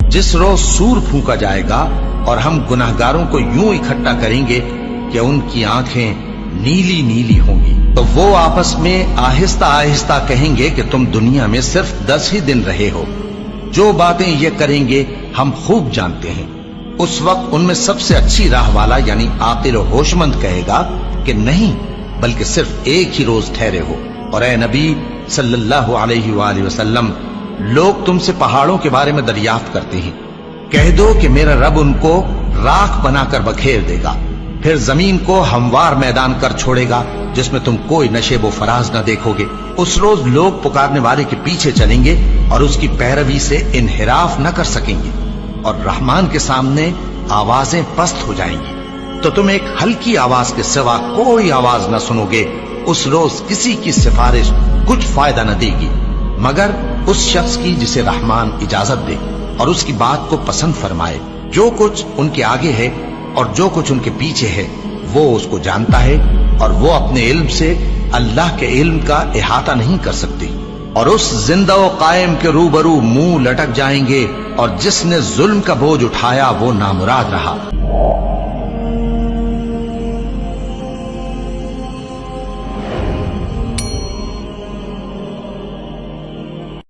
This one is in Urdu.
جس روز سور پھونکا جائے گا اور ہم گناہگاروں کو یوں اکٹھا کریں گے کہ ان کی آنکھیں نیلی نیلی ہوں گی، تو وہ آپس میں آہستہ آہستہ کہیں گے کہ تم دنیا میں صرف 10 ہی دن رہے ہو، جو باتیں یہ کریں گے ہم خوب جانتے ہیں۔ اس وقت ان میں سب سے اچھی راہ والا یعنی عاقل و ہوش مند کہے گا کہ نہیں، بلکہ صرف ایک ہی روز ٹھہرے ہو، اور اے نبی صلی اللہ علیہ وآلہ وسلم، لوگ تم سے پہاڑوں کے بارے میں دریافت کرتے ہیں، کہہ دو کہ میرا رب ان کو راکھ بنا کر بکھیر دے گا، پھر زمین کو ہموار میدان کر چھوڑے گا جس میں تم کوئی نشیب و فراز نہ دیکھو گے۔ اس روز لوگ پکارنے والے کے پیچھے چلیں گے اور اس کی پیروی سے انحراف نہ کر سکیں گے، اور رحمان کے سامنے آوازیں پست ہو جائیں گی، تو تم ایک ہلکی آواز کے سوا کوئی آواز نہ سنو گے۔ اس روز کسی کی سفارش کچھ فائدہ نہ دے گی مگر اس شخص کی جسے رحمان اجازت دے اور اس کی بات کو پسند فرمائے۔ جو کچھ ان کے آگے ہے اور جو کچھ ان کے پیچھے ہے وہ اس کو جانتا ہے، اور وہ اپنے علم سے اللہ کے علم کا احاطہ نہیں کر سکتی۔ اور اس زندہ و قائم کے روبرو منہ لٹک جائیں گے، اور جس نے ظلم کا بوجھ اٹھایا وہ نامراد رہا۔